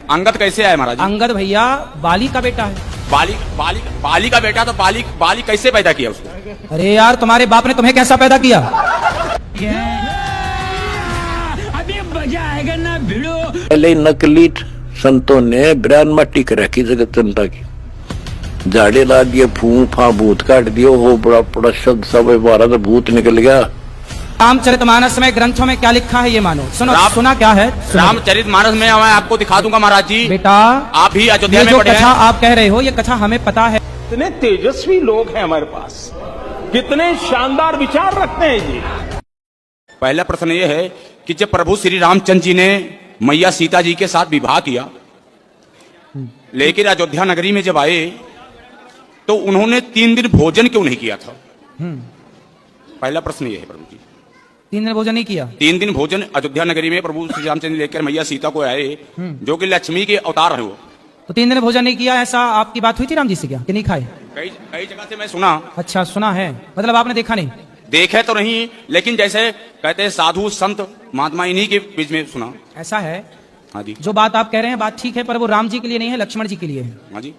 अंगद कैसे आए महाराज जी? अंगद भैया बाली का बेटा है। बाली का बेटा, तो बाली कैसे पैदा किया उसको? अरे यार, तुम्हारे बाप ने तुम्हें कैसा पैदा किया? अभी मजा आएगा ना भिड़ो। पहले नकली संतों ने ब्रान मट्टी कर रखी जगत जनता की, झाड़े ला दिए, फूफा भूत काट दियो, हो बड़ा बड़ा शब्द सब बारह तो भूत निकल गया। रामचरितमानस में ग्रंथों में क्या लिखा है ये मानो। सुनो, सुना क्या है? रामचरितमानस में मैं आपको दिखा दूंगा महाराज जी। बेटा, आप भी अयोध्या ये में जो पढ़े कथा हैं। आप कह रहे हो, ये कथा हमें पता है। कितने तेजस्वी लोग हैं हमारे पास, कितने शानदार विचार रखते हैं जी। पहला प्रश्न ये है कि जब प्रभु श्री रामचंद्र जी ने मैया सीता जी के साथ विवाह किया, लेकिन अयोध्या नगरी में जब आए तो उन्होंने 3 दिन भोजन क्यों नहीं किया था? पहला प्रश्न ये है प्रभु जी। 3 दिन भोजन नहीं किया? 3 दिन भोजन अयोध्या नगरी में प्रभु श्री रामचंद्र लेकर मैया सीता को आए, जो कि लक्ष्मी के अवतार है वो। तो 3 दिन भोजन नहीं किया, ऐसा आपकी बात हुई थी राम जी से क्या, कि नहीं खाए? कई जगह से मैं सुना। अच्छा, सुना है, मतलब आपने देखा नहीं? देखे तो नहीं, लेकिन जैसे कहते हैं साधु संत महात्मा, इन्हीं के बीच में सुना। ऐसा है? हाँ जी। जो बात आप कह रहे हैं बात ठीक है, पर वो राम जी के लिए नहीं है, लक्ष्मण जी के लिए है। हाँ जी।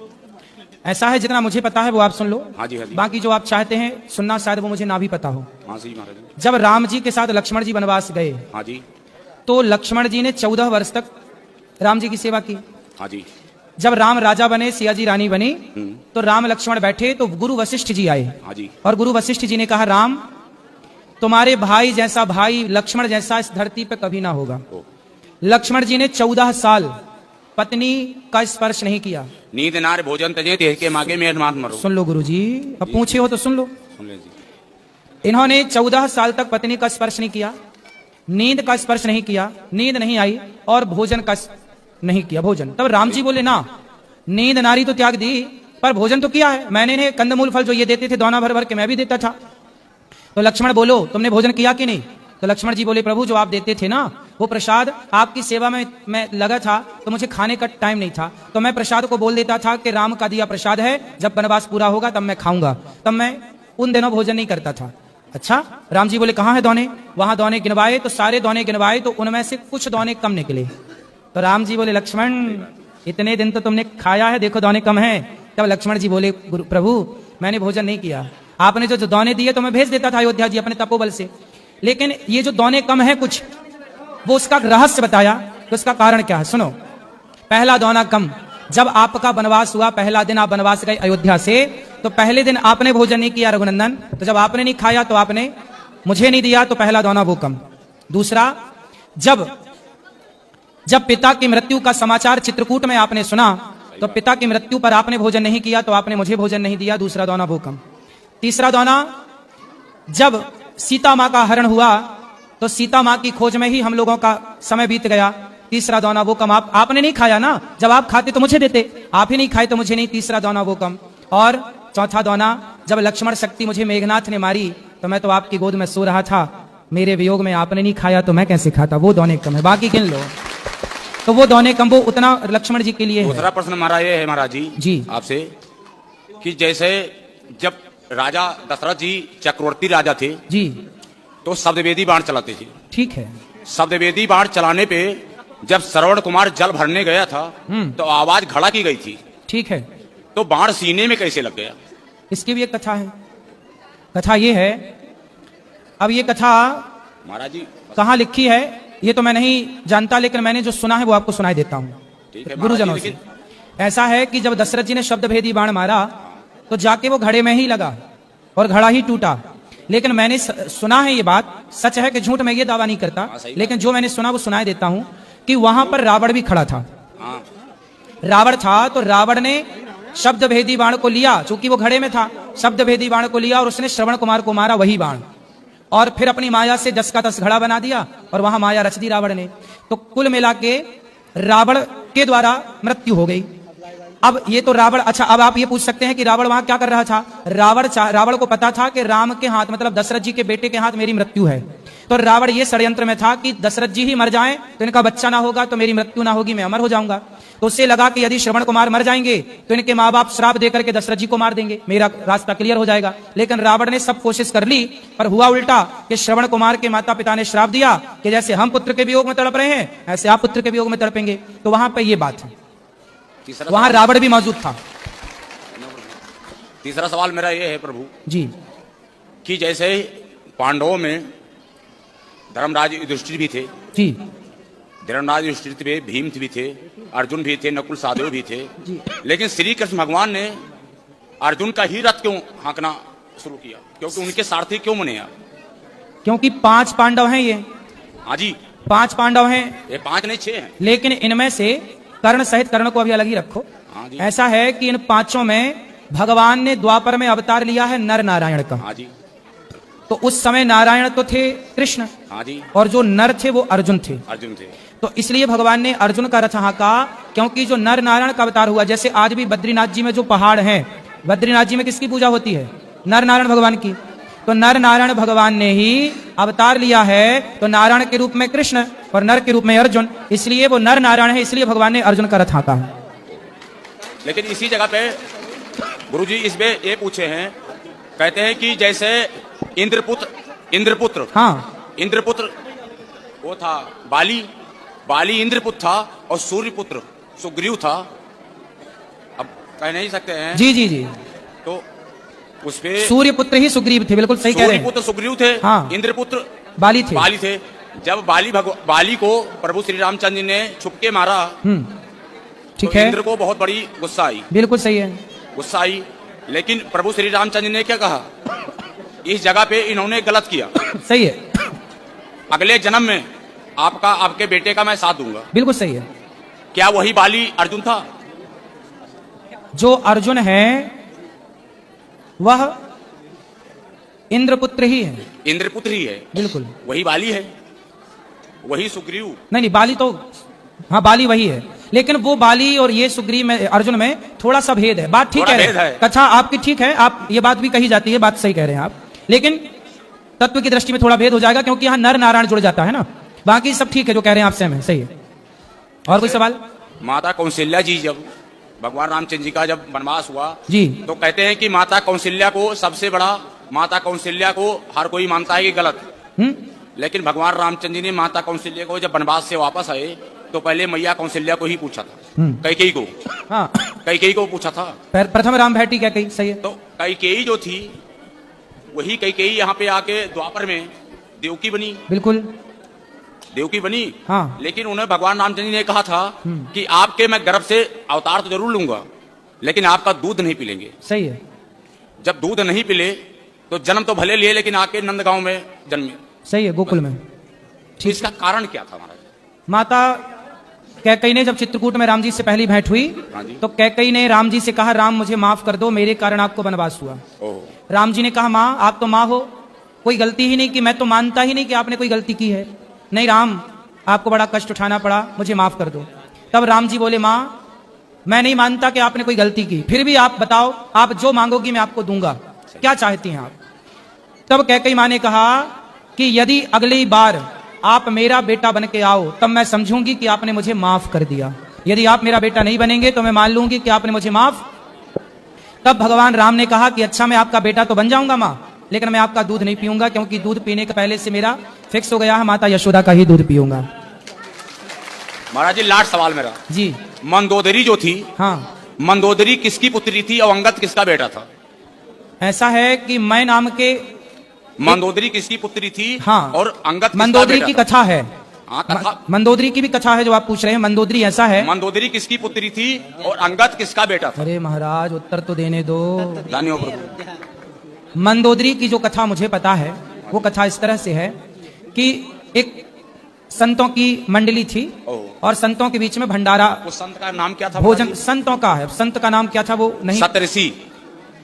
ऐसा है, जितना मुझे पता है वो आप सुन लो। हाँ जी, हाँ जी। बाकी जो आप चाहते हैं सुनना, शायद वो मुझे ना भी पता हो। हाँ जी महाराज जी। जब राम जी के साथ लक्ष्मण जी वनवास गए, हाँ जी। तो लक्ष्मण जी ने 14 वर्ष तक राम जी की सेवा की। हाँ जी। जब राम राजा बने, सिया जी रानी बनी, तो राम लक्ष्मण बैठे, तो गुरु वशिष्ठ जी आए। हाँ जी। और गुरु वशिष्ठ जी ने कहा, राम, तुम्हारे भाई जैसा भाई लक्ष्मण जैसा इस धरती पे कभी ना होगा। लक्ष्मण जी ने 14 साल पत्नी का स्पर्श नहीं किया। नींद नार भोजन तजे देह के मागे में मात मरो। सुन लो गुरुजी, अब पूछे हो तो सुन लो। सुन ले जी। इन्होंने 14 साल तक पत्नी का स्पर्श नहीं किया, नींद का स्पर्श नहीं किया, नींद नहीं आई, और भोजन का नहीं किया भोजन। तब राम जी बोले, ना, नींद नारी तो त्याग दी, पर भोजन तो किया है मैंने। इन्हें कंदमूल फल जो ये देते थे दोना भर भर के, मैं भी देता था। तो लक्ष्मण बोलो, तुमने भोजन किया कि नहीं? तो लक्ष्मण जी बोले, प्रभु, जो आप देते थे ना वो प्रसाद, आपकी सेवा में मैं लगा था, तो मुझे खाने का टाइम नहीं था, तो मैं प्रसाद को बोल देता था कि राम का दिया प्रसाद है, जब वनवास पूरा होगा तब मैं खाऊंगा। तब मैं उन दिनों भोजन नहीं करता था। अच्छा, राम जी बोले, कहाँ है दोने? वहां दोने गिनवाए, तो सारे दोने गिनवाए, तो उनमें से कुछ दोने कम निकले। तो राम जी बोले, लक्ष्मण, इतने दिन तो तुमने खाया है, देखो दोने कम है। तब लक्ष्मण जी बोले, प्रभु, मैंने भोजन नहीं किया, आपने जो दोने दिए तो मैं भेज देता था अयोध्या जी अपने तपोबल से, लेकिन ये जो दोने कम है कुछ, वो उसका रहस्य बताया कि उसका कारण क्या है। सुनो, पहला दोना कम, जब आपका वनवास हुआ, पहला दिन आप वनवास गए अयोध्या से, तो पहले दिन आपने भोजन नहीं किया रघुनंदन, तो जब आपने नहीं खाया तो आपने मुझे नहीं दिया, तो पहला दोना वो कम। दूसरा, जब पिता की मृत्यु का समाचार चित्रकूट में आपने सुना, तो पिता की मृत्यु पर आपने भोजन नहीं किया, तो आपने मुझे भोजन नहीं दिया, दूसरा दोना वो कम। तीसरा दोना, जब सीता मां का हरण हुआ, तो सीता मां की खोज में ही हम लोगों का समय बीत गया, तीसरा दोना वो कम। आपने नहीं खाया ना, जब आप खाते तो मुझे देते, आप ही नहीं खाए तो मुझे नहीं, तीसरा दोना वो कम। और चौथा दोना, जब लक्ष्मण शक्ति मुझे मेघनाथ ने मारी, तो मैं तो आपकी गोद में सो रहा था, मेरे वियोग में आपने नहीं खाया तो मैं कैसे खाता, वो दोने कम है। बाकी गिन लो, तो वो दोने कम, वो उतना लक्ष्मण जी के लिए है। दूसरा प्रश्न हमारा ये है महाराज जी आपसे, कि जैसे जब राजा दशरथ जी चक्रवर्ती राजा थे जी, तो शब्दवेदी बाण चलाते थे। ठीक है। शब्दवेदी बाण चलाने पे जब श्रवण कुमार जल भरने गया था, तो आवाज खड़ा की गई थी। ठीक है। तो बाण सीने में कैसे लग गया? इसकी भी एक कथा है। कथा ये है, अब ये कथा महाराज जी कहाँ लिखी है ये तो मैं नहीं जानता, लेकिन मैंने जो सुना है वो आपको सुनाई देता हूँ गुरुजनों से। ऐसा है कि जब दशरथ जी ने शब्दभेदी बाण मारा, तो जाके वो घड़े में ही लगा और घड़ा ही टूटा। लेकिन मैंने सुना है, ये बात सच है कि झूठ, मैं ये दावा नहीं करता, लेकिन जो मैंने सुना वो सुनाई देता हूं, कि वहां पर रावण भी खड़ा था। रावण था, तो रावण ने शब्दभेदी बाण को लिया, चूंकि वो घड़े में था, शब्दभेदी बाण को लिया और उसने श्रवण कुमार को मारा, वही बाण, और फिर अपनी माया से 10 का 10 घड़ा बना दिया और वहां माया रच दी रावण ने। तो कुल मिला के रावण के द्वारा मृत्यु हो गई। अब ये तो रावण, अच्छा, अब आप ये पूछ सकते हैं कि रावण वहां क्या कर रहा था? रावण को पता था कि राम के हाथ, मतलब दशरथ जी के बेटे के हाथ मेरी मृत्यु है, तो रावण ये षड्यंत्र में था कि दशरथ जी ही मर जाएं तो इनका बच्चा ना होगा तो मेरी मृत्यु ना होगी, मैं अमर हो जाऊंगा। तो उससे लगा कि यदि श्रवण कुमार मर जाएंगे तो इनके माँ बाप श्राप देकर के दशरथ जी को मार देंगे, मेरा रास्ता क्लियर हो जाएगा। लेकिन रावण ने सब कोशिश कर ली, पर हुआ उल्टा कि श्रवण कुमार के माता पिता ने श्राप दिया कि जैसे हम पुत्र के वियोग में तड़प रहे हैं ऐसे आप पुत्र के वियोग में तड़पेंगे। तो वहां पर ये बात है, वहां रावण भी मौजूद था। तीसरा सवाल मेरा ये है प्रभु जी कि जैसे पांडवों में धर्मराज युधिष्ठिर भी थे, जी धर्मराज युधिष्ठिर थे, भीम भी थे, अर्जुन भी थे, नकुल सहदेव भी थे, लेकिन श्री कृष्ण भगवान ने अर्जुन का ही रथ क्यों हाँकना शुरू किया? क्योंकि उनके सारथी क्यों बने आप? क्योंकि 5 पांडव हैं ये। हाँ जी, 5 पांडव हैं, ये 5 नहीं 6 हैं। लेकिन इनमें से कर्ण सहित कर्ण को अभी अलग ही रखो। हाँ जी। ऐसा है कि इन 5 में भगवान ने द्वापर में अवतार लिया है नर नारायण का। हाँ जी, तो उस समय नारायण तो थे कृष्ण, हाँ जी, और जो नर थे वो अर्जुन थे। अर्जुन थे। तो इसलिए भगवान ने अर्जुन का रथ हाँका, क्योंकि जो नर नारायण का अवतार हुआ, जैसे आज भी बद्रीनाथ जी में जो पहाड़ हैं, बद्रीनाथ जी में किसकी पूजा होती है? नर नारायण भगवान की। तो नर नारायण भगवान ने ही अवतार लिया है, तो नारायण के रूप में कृष्ण और नर के रूप में अर्जुन, इसलिए वो नर नारायण है, इसलिए भगवान ने अर्जुन का रथ हाँका है। लेकिन इसी जगह पे गुरुजी इसमें ये पूछे हैं, कहते हैं कि जैसे इंद्रपुत्र हाँ, इंद्रपुत्र वो था बाली इंद्रपुत्र था और सूर्यपुत्र सुग्रीव था। अब कह नहीं सकते हैं जी जी जी, तो उसपे सूर्य पुत्र ही सुग्रीव थे, बिल्कुल सही कह रहे हैं। सूर्यपुत्र सुग्रीव थे, हाँ। इंद्रपुत्र बाली थे। जब बाली को प्रभु श्री रामचंद्र जी ने छुपके मारा, ठीक तो है, इंद्र को बहुत बड़ी गुस्सा आई, बिल्कुल सही है। गुस्सा आई। लेकिन प्रभु श्री रामचंद्र जी ने क्या कहा? इस जगह पे इन्होंने गलत किया, सही है, अगले जन्म में आपके बेटे का मैं साथ दूंगा। बिल्कुल सही है। क्या वही बाली अर्जुन था? जो अर्जुन है वह इंद्रपुत्र ही है, इंद्रपुत्र ही है, बिल्कुल। वही बाली है, वही सुग्रीव। नहीं, बाली तो, हाँ बाली वही है, लेकिन वो बाली और ये सुग्रीव में, अर्जुन में थोड़ा सा भेद है। बात ठीक थोड़ा है, भेद है। कथा आपकी ठीक है, आप ये बात भी कही जाती है, बात सही कह रहे हैं आप, लेकिन तत्व की दृष्टि में थोड़ा भेद हो जाएगा, क्योंकि यहाँ नर नारायण जुड़ जाता है ना। बाकी सब ठीक है, जो कह रहे हैं आप सेम है, सही है। और कोई सवाल? माता कौशल्या जी जब भगवान रामचंद्र जी का जब वनवास हुआ जी, तो कहते हैं कि माता कौशल्या को सबसे बड़ा, माता कौशल्या को हर कोई मानता है कि गलत, लेकिन भगवान रामचंद्र जी ने माता कौशल्या को जब वनवास से वापस आए तो पहले मैया कौशल्या को ही पूछा था, कैकेयी को। हाँ, कैकेयी को पूछा था। प्रथम राम भेटी क्या कही, सही है। तो कैकेयी जो थी वही कैकेयी यहाँ पे आके द्वापर में देवकी बनी, बिल्कुल देवकी बनी। हाँ, लेकिन उन्हें भगवान रामचंद्र जी ने कहा था कि आपके मैं गर्भ से अवतार तो जरूर लूंगा, लेकिन आपका दूध नहीं पिलेंगे। सही है। जब दूध नहीं पिले तो जन्म तो भले लिए, लेकिन आके नंदगांव में जन्मे। सही है, गोकुल में। ठीक, इसका कारण क्या था महाराज? माता कैकेयी ने जब चित्रकूट में राम जी से पहली भेंट हुई, हाँ जी। तो कैकेयी ने राम जी से कहा, राम मुझे माफ कर दो, मेरे कारण आपको वनवास हुआ। ओह, राम जी ने कहा, माँ आप तो माँ हो, कोई गलती ही नहीं की, मैं तो मानता ही नहीं कि आपने कोई गलती की है। नहीं राम, आपको बड़ा कष्ट उठाना पड़ा, मुझे माफ कर दो। तब राम जी बोले, माँ मैं नहीं मानता कि आपने कोई गलती की, फिर भी आप बताओ, आप जो मांगोगी मैं आपको दूंगा, क्या चाहती हैं आप? तब कैकेयी माँ ने कहा कि यदि अगली बार आप मेरा बेटा बन के आओ तब मैं समझूंगी कि आपने मुझे माफ कर दिया, यदि आप मेरा बेटा नहीं बनेंगे तो मैं मान लूंगी कि आपने मुझे माफ। तब भगवान राम ने कहा कि अच्छा मैं आपका बेटा तो बन जाऊंगा माँ, लेकिन मैं आपका दूध नहीं पीऊंगा, क्योंकि दूध पीने के पहले से मेरा फिक्स हो गया है, माता यशोदा का ही दूध पीऊंगा। महाराज जी लास्ट सवाल मेरा जी, मंदोदरी जो थी, हाँ, मंदोदरी किसकी पुत्री थी और अंगद किसका बेटा था? ऐसा है कि मैं नाम के, मंदोदरी किसकी पुत्री थी? हाँ, और अंगद किसका मंदोदरी बेटा की था? कथा है। हाँ, कथा। मंदोदरी की भी कथा है जो आप पूछ रहे हैं। मंदोदरी ऐसा है, मंदोदरी किसकी पुत्री थी और अंगद किसका बेटा था? अरे महाराज उत्तर तो देने दो। धन्यवाद प्रभु। मंदोदरी की जो कथा मुझे पता है, वो कथा इस तरह से है कि एक संतों की मंडली थी और संतों के बीच में भंडारा, उस संत का नाम क्या था? भोजन, संतों का है, संत का नाम क्या था वो नहीं, सप्तऋषि।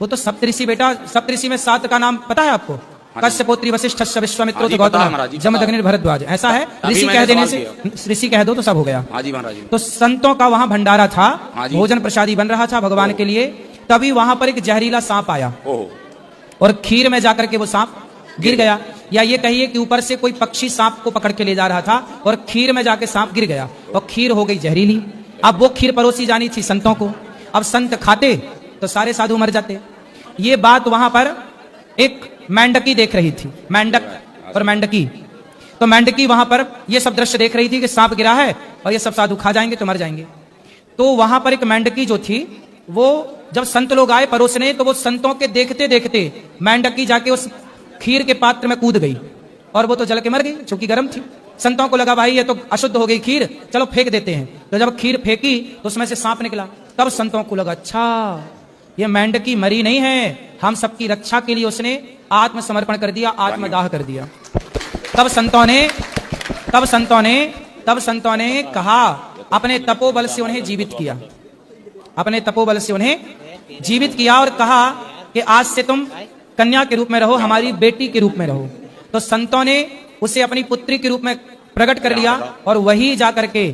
वो तो सप्तऋषि बेटा, सप्तऋषि में 7 का नाम पता है आपको? कश्यपोत्री वशिष्ठ विश्वामित्र हाँ जी, पता है गौतम महाराज जी, जमदग्नि भरद्वाज, ऐसा है। अभी ऋषि मैंने कह देने सवाल से, ऋषि कह दो तो सब हो गया। हाँ जी महाराज जी। तो संतों का वहां भंडारा था, हाँ जी। भोजन प्रसादी बन रहा था भगवान के लिए। तभी वहां पर एक जहरीला सांप आया ओह, और खीर में जाकर के वो सांप गिर गया। या ये कहिए कि ऊपर से कोई पक्षी सांप को पकड़ के ले जा रहा था और खीर में जाके सांप गिर गया और खीर हो गई जहरीली। अब वो खीर परोसी जानी थी संतों को, अब संत खाते तो सारे साधु मर जाते। ये बात वहां पर एक मेंढकी देख रही थी, मेंढक और मेंढकी। तो मेंढकी वहां पर ये सब दृश्य देख रही थी कि सांप गिरा है और ये सब साधु खा जाएंगे तो मर जाएंगे। तो वहां पर एक मेंढकी जो थी, वो जब संत लोग आए परोसने, तो वो संतों के देखते देखते मेंढकी जाके उस खीर के पात्र में कूद गई और वो तो जल के मर गई, क्योंकि गर्म थी। संतों को लगा भाई ये तो अशुद्ध हो गई खीर, चलो फेंक देते हैं। तो जब खीर फेंकी तो उसमें से सांप निकला। तब संतों को लगा अच्छा ये मेंढकी मरी नहीं है, हम सबकी रक्षा के लिए उसने आत्मसमर्पण कर दिया, आत्मदाह कर दिया। तब संतों ने कहा, अपने तपोबल से उन्हें जीवित किया, अपने तपोबल से उन्हें जीवित किया और कहा कि आज से तुम कन्या के रूप में रहो, हमारी बेटी के रूप में रहो। तो संतों ने उसे अपनी पुत्री के रूप में प्रकट कर लिया और वही जाकर के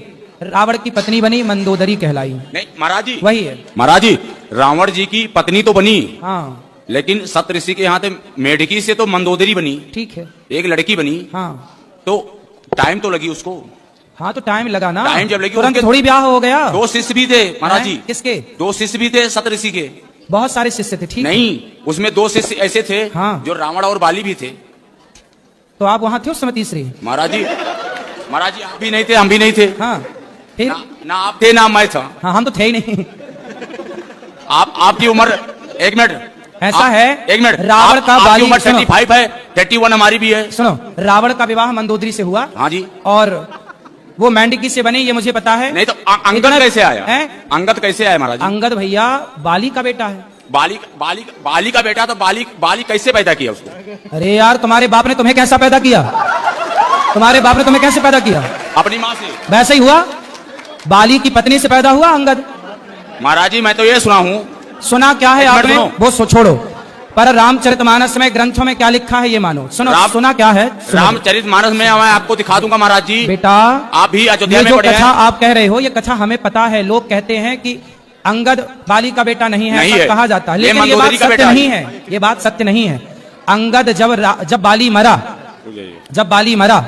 रावण की पत्नी बनी, मंदोदरी कहलाई। नहीं महाराज जी, वही है महाराज जी, रावण जी की पत्नी तो बनी, हाँ, लेकिन सत ऋषि के यहाँ थे मेढकी से तो मंदोदरी बनी, ठीक है, एक लड़की बनी। हाँ तो टाइम तो लगी उसको। हाँ, तो टाइम लगा ना, टाइम जब लगी, तुरंत उनके थोड़ी ब्याह हो गया। 2 शिष्य भी थे महाराज जी। किसके? 2 शिष्य भी थे सत ऋषि के। बहुत सारे शिष्य थे, ठीक नहीं, उसमें 2 शिष्य ऐसे थे हाँ। जो रावण और बाली भी थे। तो आप वहां थे उस समय तीसरी? महाराज जी आप भी नहीं थे, हम भी नहीं थे। हाँ, फिर ना आप थे ना मैं था। हाँ, हम तो थे ही नहीं। आपकी उम्र, एक मिनट ऐसा है, एक मिनट, रावण का आपकी बाली, उम्र सुनो। 35 है, 31 हमारी भी है। सुनो, रावण का विवाह मंदोदरी से हुआ। हाँ जी। और वो मेंढकी से बनी, ये मुझे पता है। नहीं तो अंगद इतना- कैसे आया? हैं? अंगद कैसे आया महाराज जी? अंगद भैया बाली का बेटा है। बाली का बेटा, तो बाली कैसे पैदा किया उसको? अरे यार, तुम्हारे बाप ने तुम्हें कैसा पैदा किया? तुम्हारे बाप ने तुम्हें कैसे पैदा किया? अपनी माँ से। वैसे ही हुआ, बाली की पत्नी से पैदा हुआ अंगद। महाराज जी मैं तो ये सुना हूँ। सुना क्या है एक मिनट आपने? सुनो। वो छोड़ो, पर रामचरितमानस में ग्रंथों में क्या लिखा है ये मानो। सुनो, सुना क्या है? सुनो। रामचरितमानस में मैं आपको दिखा दूंगा महाराज जी। बेटा, आप भी अयोध्या ये में जो पढ़े कथा हैं। आप कह रहे हो, ये कथा हमें पता है। लोग कहते हैं कि अंगद बाली का बेटा नहीं है, नहीं ऐसा है। कहा जाता है, ये लेकिन ये बात मंदोदरी का सत्य बेटा नहीं है। ये बात सत्य नहीं है। अंगद जब बाली मरा,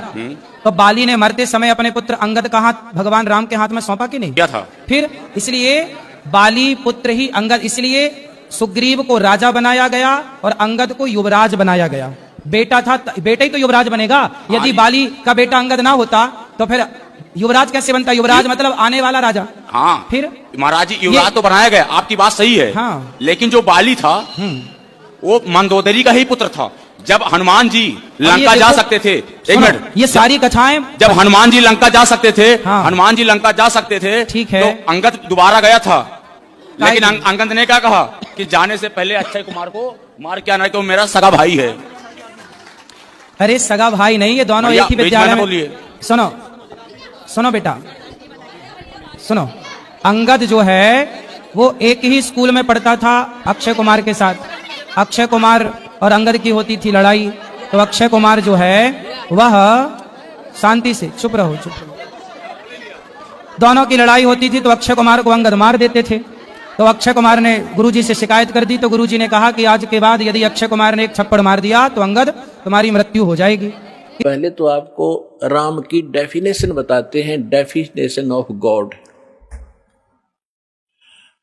तो बाली ने मरते समय अपने पुत्र अंगद का हाथ भगवान राम के हाथ में सौंपा कि नहीं? क्या था? फिर इसलिए बाली पुत्र ही अंगद, इसलिए सुग्रीव को राजा बनाया गया और अंगद को युवराज बनाया गया। बेटा था, बेटा ही तो युवराज बनेगा। यदि बाली का बेटा अंगद ना होता तो फिर युवराज कैसे बनता? युवराज मतलब आने वाला राजा। हाँ, फिर महाराज जी युवराज तो बनाया गया, आपकी बात सही है। हाँ। लेकिन जो बाली था वो मंदोदरी का ही पुत्र था। जब हनुमान जी लंका जा सकते थे, एक मिनट, ये सारी कथाएं, जब हनुमान जी लंका जा सकते थे, हाँ। हनुमान जी लंका जा सकते थे, ठीक है। तो अंगद दोबारा गया था, लेकिन काय- अंगद ने क्या कहा कि जाने से पहले अक्षय कुमार को मार क्या ना, तो मेरा सगा भाई है। अरे सगा भाई नहीं, ये दोनों भैया, एक ही बीच में विद्यालय ना में। बोलिए। सुनो बेटा, सुनो, अंगद जो है वो एक ही स्कूल में पढ़ता था अक्षय कुमार के साथ। अक्षय कुमार और अंगद की होती थी लड़ाई, तो अक्षय कुमार जो है वह शांति से, चुप रहो, दोनों की लड़ाई होती थी तो अक्षय कुमार को अंगद मार देते थे। तो अक्षय कुमार ने गुरुजी से शिकायत कर दी, तो गुरुजी ने कहा कि आज के बाद यदि अक्षय कुमार ने एक थप्पड़ मार दिया तो अंगद तुम्हारी मृत्यु हो जाएगी। पहले तो आपको राम की डेफिनेशन बताते हैं, डेफिनेशन ऑफ गॉड।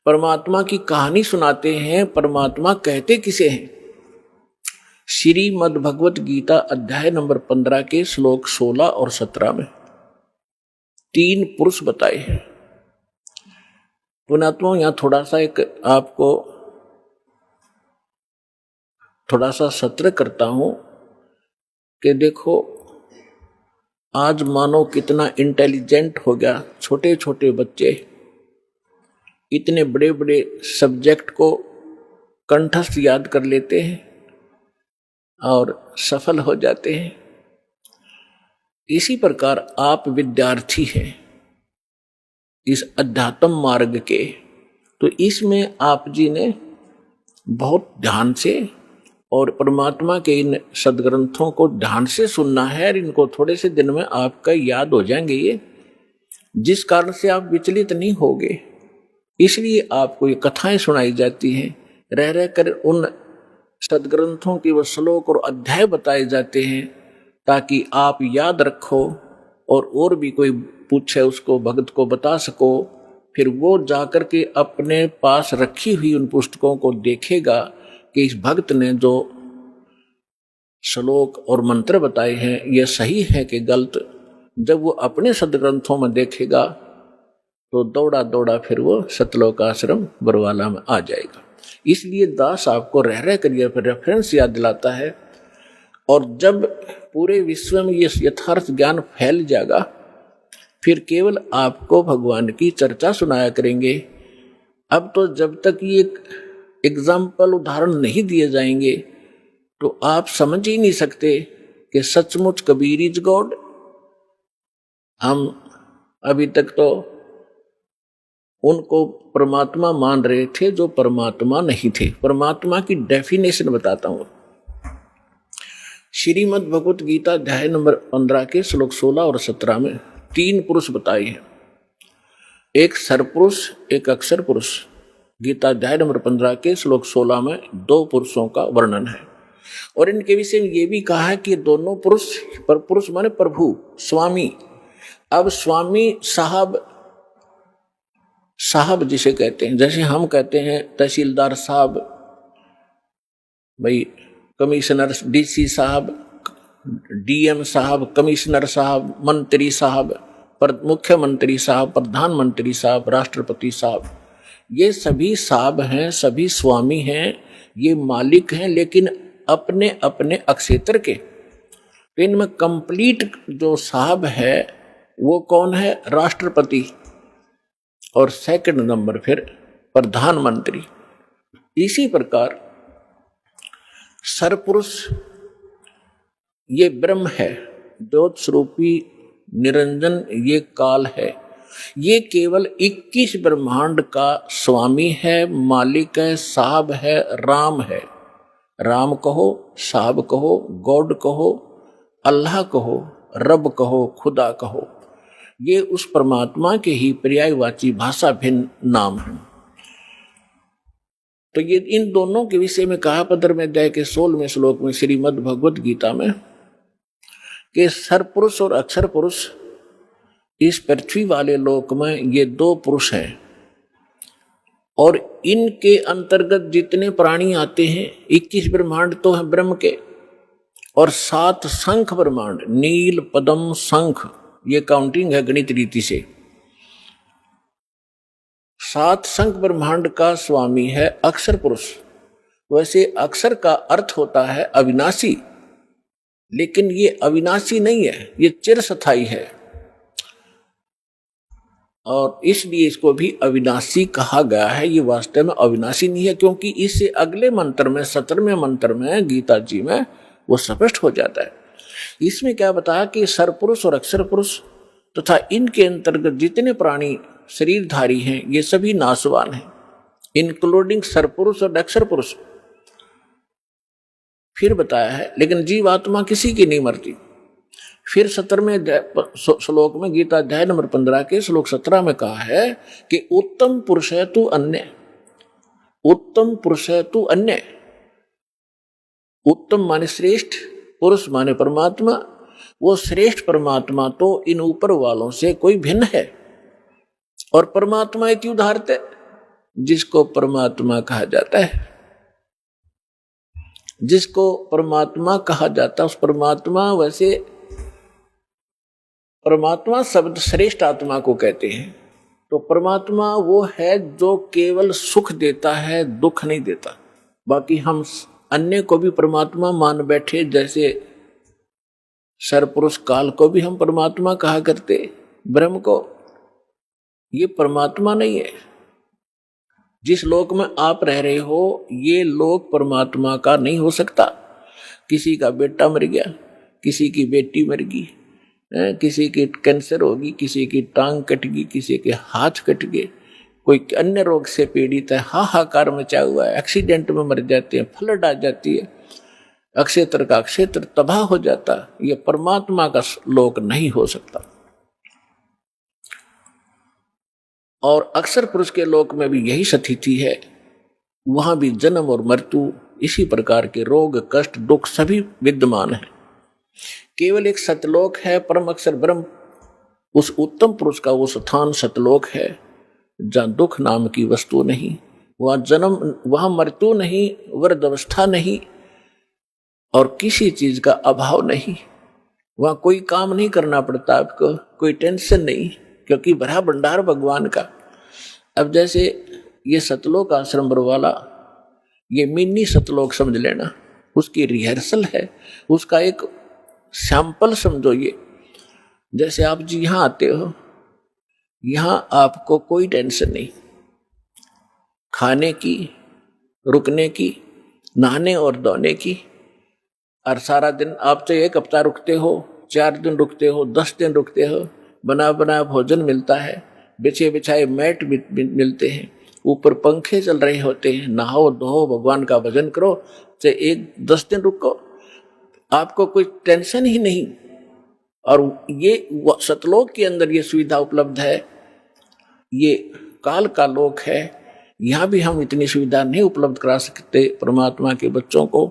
परमात्मा की कहानी सुनाते हैं। परमात्मा कहते किसे हैं? श्रीमद् भगवत गीता अध्याय नंबर 15 के श्लोक 16 और 17 में 3 पुरुष बताए हैं। पुण्यात्मा, यहां थोड़ा सा एक आपको थोड़ा सा सत्र करता हूं कि देखो आज मानो कितना इंटेलिजेंट हो गया। छोटे छोटे बच्चे इतने बड़े बड़े सब्जेक्ट को कंठस्थ याद कर लेते हैं और सफल हो जाते हैं। इसी प्रकार आप विद्यार्थी हैं इस अध्यात्म मार्ग के, तो इसमें आप जी ने बहुत ध्यान से और परमात्मा के इन सदग्रंथों को ध्यान से सुनना है और इनको थोड़े से दिन में आपका याद हो जाएंगे ये, जिस कारण से आप विचलित नहीं होगे। इसलिए आपको ये कथाएं सुनाई जाती हैं। रह रह कर उन सदग्रंथों के वो श्लोक और अध्याय बताए जाते हैं ताकि आप याद रखो और भी कोई पूछे उसको भक्त को बता सको। फिर वो जाकर के अपने पास रखी हुई उन पुस्तकों को देखेगा कि इस भक्त ने जो श्लोक और मंत्र बताए हैं ये सही है कि गलत। जब वो अपने सदग्रंथों में देखेगा तो दौड़ा दौड़ा फिर वो सतलोक आश्रम बरवाला में आ जाएगा। इसलिए दास आपको रह रह कर यह रेफरेंस याद दिलाता है। और जब पूरे विश्व में ये यथार्थ ज्ञान फैल जाएगा फिर केवल आपको भगवान की चर्चा सुनाया करेंगे। अब तो जब तक ये एग्जाम्पल उदाहरण नहीं दिए जाएंगे तो आप समझ ही नहीं सकते कि सचमुच कबीर इज गॉड। हम अभी तक तो उनको परमात्मा मान रहे थे जो परमात्मा नहीं थे। परमात्मा की डेफिनेशन बताता हूं। श्रीमद् भगवत गीता अध्याय नंबर 15 के श्लोक 16 और 17 में 3 पुरुष बताए हैं, एक सरपुरुष एक अक्षर पुरुष। गीता अध्याय नंबर 15 के श्लोक 16 में 2 पुरुषों का वर्णन है और इनके विषय में ये भी कहा है कि दोनों पुरुष, पर पुरुष माने प्रभु, स्वामी। अब स्वामी साहब जिसे कहते हैं, जैसे हम कहते हैं तहसीलदार साहब, भाई कमिश्नर, डीसी साहब, डीएम साहब, कमिश्नर साहब, मंत्री साहब, मुख्यमंत्री साहब, प्रधानमंत्री साहब, राष्ट्रपति साहब, ये सभी साहब हैं, सभी स्वामी हैं, ये मालिक हैं, लेकिन अपने अपने अक्षेत्र के। तो इनमें कंप्लीट जो साहब है वो कौन है? राष्ट्रपति, और सेकंड नंबर फिर प्रधानमंत्री। इसी प्रकार सरपुरुष ये ब्रह्म है, ज्योत स्वरूपी निरंजन ये काल है, ये केवल 21 ब्रह्मांड का स्वामी है, मालिक है, साहब है, राम है। राम कहो, साहब कहो, गॉड कहो, अल्लाह कहो, रब कहो, खुदा कहो, ये उस परमात्मा के ही पर्यायवाची भाषा भिन्न नाम है। तो ये इन दोनों के विषय में कहा 15वें अध्याय के 16वें श्लोक में श्रीमद् भगवत गीता में कि सरपुरुष और अक्षर पुरुष इस पृथ्वी वाले लोक में ये 2 पुरुष हैं और इनके अंतर्गत जितने प्राणी आते हैं 21 ब्रह्मांड तो हैं ब्रह्म के, और 7 शंख ब्रह्मांड, नील, पद्म, शंख, ये काउंटिंग है गणित रीति से। 7 शंख ब्रह्मांड का स्वामी है अक्षर पुरुष। वैसे अक्षर का अर्थ होता है अविनाशी, लेकिन ये अविनाशी नहीं है, ये चिरस्थायी है और इसलिए इसको भी अविनाशी कहा गया है। ये वास्तव में अविनाशी नहीं है, क्योंकि इससे अगले मंत्र में 17वें मंत्र में गीता जी में वो स्पष्ट हो जाता है। इसमें क्या बताया कि सरपुरुष और अक्षर पुरुष तथा इनके अंतर्गत जितने प्राणी शरीरधारी हैं ये सभी नाशवान हैं, इंक्लूडिंग सरपुरुष और अक्षर पुरुष। फिर बताया है लेकिन जीवात्मा किसी की नहीं मरती। फिर 17वें श्लोक में गीता अध्याय नंबर 15 के श्लोक 17 में कहा है कि उत्तम पुरुष है तू अन्य, उत्तम पुरुष है तू अन्य। उत्तम माने श्रेष्ठ, पुरुष माने परमात्मा। वो श्रेष्ठ परमात्मा तो इन ऊपर वालों से कोई भिन्न है। और परमात्मा एक उदाहरण है जिसको परमात्मा कहा जाता है, जिसको परमात्मा कहा जाता है उस परमात्मा, वैसे परमात्मा शब्द श्रेष्ठ आत्मा को कहते हैं। तो परमात्मा वो है जो केवल सुख देता है, दुख नहीं देता। बाकी हम अन्य को भी परमात्मा मान बैठे, जैसे सरपुरुष काल को भी हम परमात्मा कहा करते, ब्रह्म को। ये परमात्मा नहीं है। जिस लोक में आप रह रहे हो ये लोक परमात्मा का नहीं हो सकता। किसी का बेटा मर गया, किसी की बेटी मर गई, किसी की कैंसर होगी, किसी की टांग कट गई, किसी के हाथ कट गए, कोई अन्य रोग से पीड़ित है, हाहाकार मचा हुआ है, एक्सीडेंट में मर जाते हैं, फ्लड आ जाती है, अक्षेत्र का क्षेत्र तबाह हो जाता। ये परमात्मा का लोक नहीं हो सकता। और अक्षर पुरुष के लोक में भी यही स्थिति है। वहां भी जन्म और मृत्यु इसी प्रकार के रोग कष्ट दुख सभी विद्यमान है। केवल एक सतलोक है, परम अक्षर ब्रह्म, उस उत्तम पुरुष का वो स्थान सतलोक है जहाँ दुख नाम की वस्तु नहीं, वहाँ जन्म, वहाँ मृत्यु नहीं, वृद्धावस्था नहीं और किसी चीज का अभाव नहीं। वहाँ कोई काम नहीं करना पड़ता आपको, कोई टेंशन नहीं, क्योंकि भरा भंडार भगवान का। अब जैसे ये सतलोक आश्रम बरवाला, ये मिनी सतलोक समझ लेना, उसकी रिहर्सल है, उसका एक सैंपल समझो। ये जैसे आप जी यहाँ आते हो, यहाँ आपको कोई टेंशन नहीं, खाने की, रुकने की, नहाने और धोने की, और सारा दिन आप तो एक हफ्ता रुकते हो, 4 दिन रुकते हो, 10 दिन रुकते हो, बना बना भोजन मिलता है, बिछे बिछाए मैट मिलते हैं, ऊपर पंखे चल रहे होते हैं, नहाओ धो भगवान का भजन करो, चाहे 10 दिन रुको, आपको कोई टेंशन ही नहीं। और ये सतलोक के अंदर ये सुविधा उपलब्ध है। ये काल का लोक है, यहाँ भी हम इतनी सुविधा नहीं उपलब्ध करा सकते परमात्मा के बच्चों को,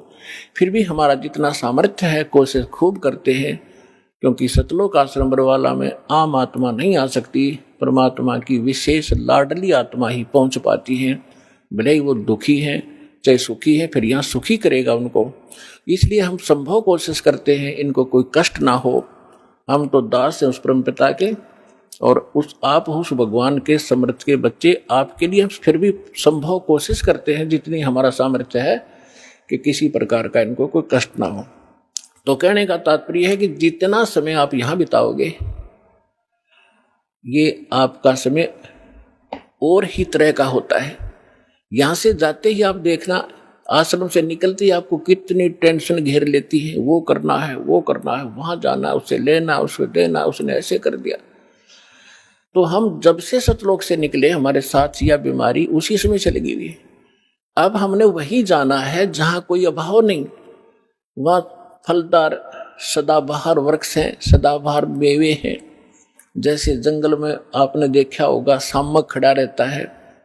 फिर भी हमारा जितना सामर्थ्य है कोशिश खूब करते हैं, क्योंकि सतलोक आश्रम बरवाला में आम आत्मा नहीं आ सकती, परमात्मा की विशेष लाडली आत्मा ही पहुंच पाती है। भले ही वो दुखी है चाहे सुखी है, फिर यहाँ सुखी करेगा उनको। इसलिए हम संभव कोशिश करते हैं इनको कोई कष्ट ना हो। हम तो दास हैं उस परम पिता के, और आप उस भगवान के समर्थ के बच्चे, आपके लिए हम फिर भी संभव कोशिश करते हैं जितनी हमारा सामर्थ्य है कि किसी प्रकार का इनको कोई कष्ट ना हो। तो कहने का तात्पर्य है कि जितना समय आप यहाँ बिताओगे, ये आपका समय और ही तरह का होता है। यहाँ से जाते ही आप देखना, आश्रम से निकलते ही आपको कितनी टेंशन घेर लेती है, वो करना है, वो करना है, वहां जाना, उसे लेना, उसे देना, उसने ऐसे कर दिया। तो हम जब से सतलोक से निकले, हमारे साथ या बीमारी उसी समय चली गई है। अब हमने वही जाना है जहां कोई अभाव नहीं, वहां फलदार सदाबहार वृक्ष हैं, सदाबहार मेवे हैं। जैसे जंगल में आपने देखा होगा शामक खड़ा रहता है,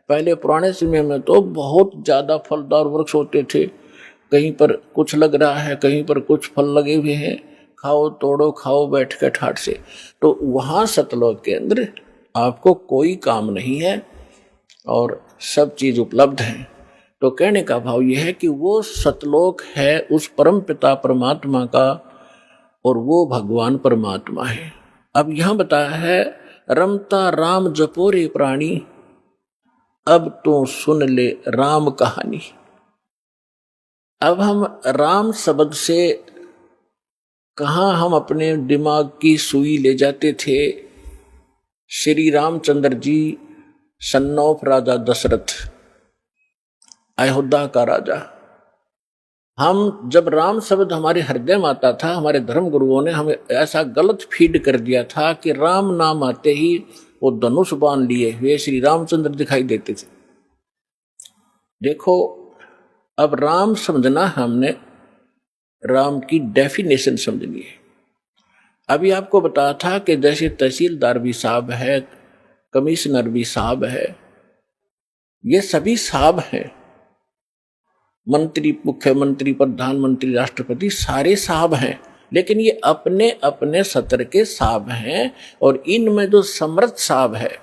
पहले पुराने समय में तो बहुत ज्यादा फलदार वृक्ष होते थे, कहीं पर कुछ लग रहा है, कहीं पर कुछ फल लगे हुए हैं, खाओ तोड़ो खाओ बैठ के ठाट से। तो वहां सतलोक के अंदर आपको कोई काम नहीं है और सब चीज उपलब्ध है। तो कहने का भाव यह है कि वो सतलोक है उस परम पिता परमात्मा का, और वो भगवान परमात्मा है। अब यहां बताया है, रमता राम जपोरे प्राणी, अब तो सुन ले राम कहानी। अब हम राम शब्द से कहां हम अपने दिमाग की सुई ले जाते थे। श्री रामचंद्र जी सन ऑफ राजा दशरथ, अयोध्या का राजा। हम जब राम शब्द हमारे हृदय में आता था, हमारे धर्म गुरुओं ने हमें ऐसा गलत फीड कर दिया था कि राम नाम आते ही वो धनुष बाण लिए हुए श्री रामचंद्र दिखाई देते थे। देखो, अब राम समझना हमने राम की डेफिनेशन समझनी है। अभी आपको बताया था कि जैसे तहसीलदार भी साहब है, कमिश्नर भी साहब है, ये सभी साहब हैं, मंत्री, मुख्यमंत्री, प्रधानमंत्री, राष्ट्रपति, सारे साहब हैं, लेकिन ये अपने अपने सत्र के साहब हैं। और इनमें जो समर्थ साहब है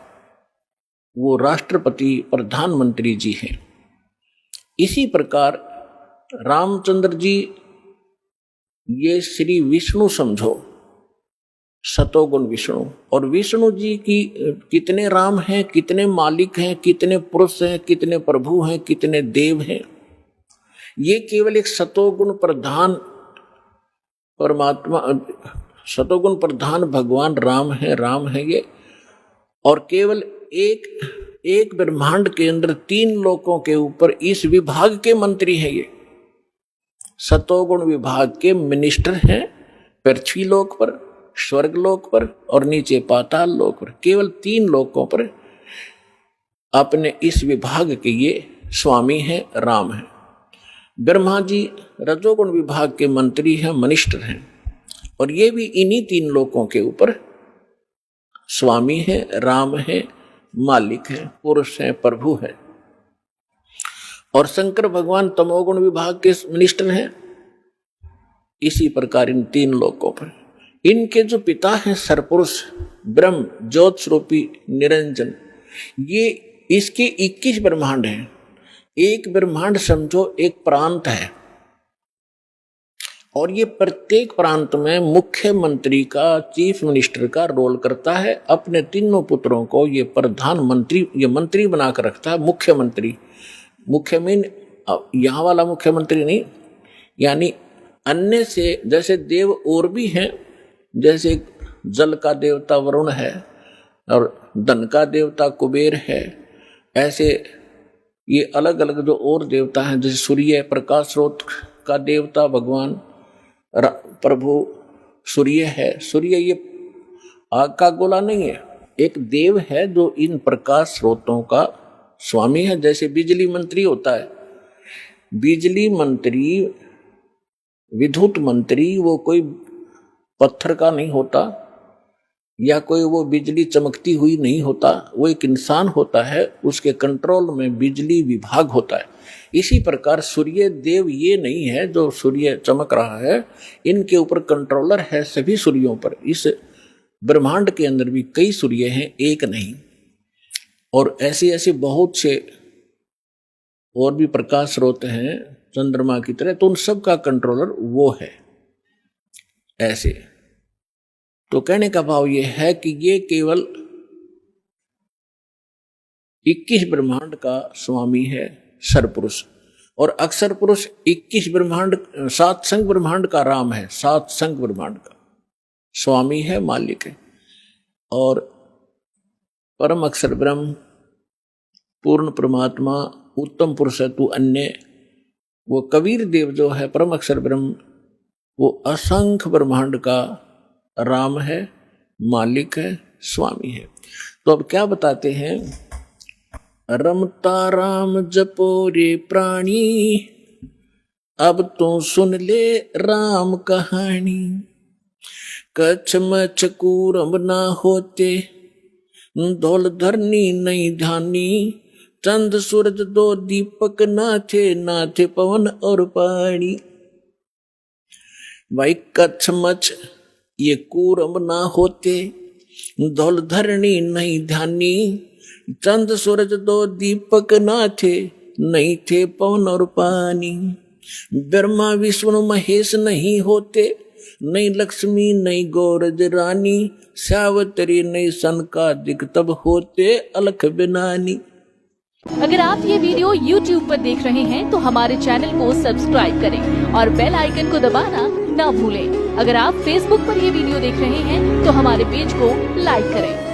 वो राष्ट्रपति, प्रधानमंत्री जी हैं। इसी प्रकार रामचंद्र जी ये श्री विष्णु समझो, सतोगुण विष्णु। और विष्णु जी की कितने राम हैं, कितने मालिक हैं, कितने पुरुष हैं, कितने प्रभु हैं, कितने देव हैं, ये केवल एक सतोगुण प्रधान परमात्मा, सतोगुण प्रधान भगवान राम है ये। और केवल एक ब्रह्मांड के अंदर 3 लोकों के ऊपर इस विभाग के मंत्री हैं। ये सतोगुण विभाग के मिनिस्टर हैं, पृथ्वी लोक पर, स्वर्ग लोक पर और नीचे पाताल लोक पर। केवल 3 लोकों पर अपने इस विभाग के ये स्वामी हैं, राम हैं। ब्रह्मा जी रजोगुण विभाग के मंत्री हैं, मिनिस्टर हैं, और ये भी इन्हीं 3 लोकों के ऊपर स्वामी हैं, राम हैं, मालिक हैं, पुरुष हैं, प्रभु हैं। और शंकर भगवान तमोगुण विभाग के मिनिस्टर हैं। इसी प्रकार इन तीन लोकों पर इनके जो पिता हैं सरपुरुष ब्रह्म ज्योत स्वरूपी निरंजन, ये इसके 21 ब्रह्मांड हैं। एक ब्रह्मांड समझो एक प्रांत है, और ये प्रत्येक प्रांत में मुख्यमंत्री का, चीफ मिनिस्टर का रोल करता है। अपने तीनों पुत्रों को ये प्रधानमंत्री, ये मंत्री बनाकर रखता है। मुख्यमंत्री, मुख्य में यहाँ वाला मुख्यमंत्री नहीं, यानी अन्य से, जैसे देव और भी हैं, जैसे जल का देवता वरुण है और धन का देवता कुबेर है, ऐसे ये अलग अलग जो और देवता हैं, जैसे सूर्य प्रकाश स्रोत का देवता भगवान प्रभु सूर्य है। सूर्य ये आग का गोला नहीं है, एक देव है जो इन प्रकाश स्रोतों का स्वामी है। जैसे बिजली मंत्री होता है, बिजली मंत्री, विद्युत मंत्री वो कोई पत्थर का नहीं होता, या कोई वो बिजली चमकती हुई नहीं होता, वो एक इंसान होता है, उसके कंट्रोल में बिजली विभाग होता है। इसी प्रकार सूर्य देव ये नहीं है जो सूर्य चमक रहा है, इनके ऊपर कंट्रोलर है सभी सूर्यों पर। इस ब्रह्मांड के अंदर भी कई सूर्य हैं, एक नहीं, और ऐसे ऐसे बहुत से और भी प्रकाश स्रोत हैं चंद्रमा की तरह, तो उन सब का कंट्रोलर वो है। ऐसे तो कहने का भाव ये है कि ये केवल 21 ब्रह्मांड का स्वामी है सरपुरुष, और अक्षर पुरुष 21 ब्रह्मांड, 7 संग ब्रह्मांड का राम है, 7 संग ब्रह्मांड का स्वामी है, मालिक है। और परम अक्षर ब्रह्म, पूर्ण परमात्मा, उत्तम पुरुष है तू अन्य, वो कबीर देव जो है परम अक्षर ब्रह्म, वो असंख्य ब्रह्मांड का राम है, मालिक है, स्वामी है। तो अब क्या बताते हैं, रमता राम जपो रे प्राणी, अब तो सुन ले राम कहानी। कच्छ मच्छ कूरम ना होते, धौल धरनी नहीं ध्यानी। चंद सूरज दो दीपक ना थे पवन और पानी। भाई कच्छ मच्छ ये कूरम ना होते, धौल धरनी नहीं ध्यानी। चंद सूरज दो दीपक ना थे पवन और पानी। ब्रह्मा विष्णु महेश नहीं होते, नहीं लक्ष्मी नहीं गौरज रानी। सावत्री नहीं सनकादिक तब होते अलख बिनानी। अगर आप ये वीडियो YouTube पर देख रहे हैं तो हमारे चैनल को सब्सक्राइब करें और बेल आइकन को दबाना ना भूलें। अगर आप Facebook पर ये वीडियो देख रहे हैं तो हमारे पेज को लाइक करें।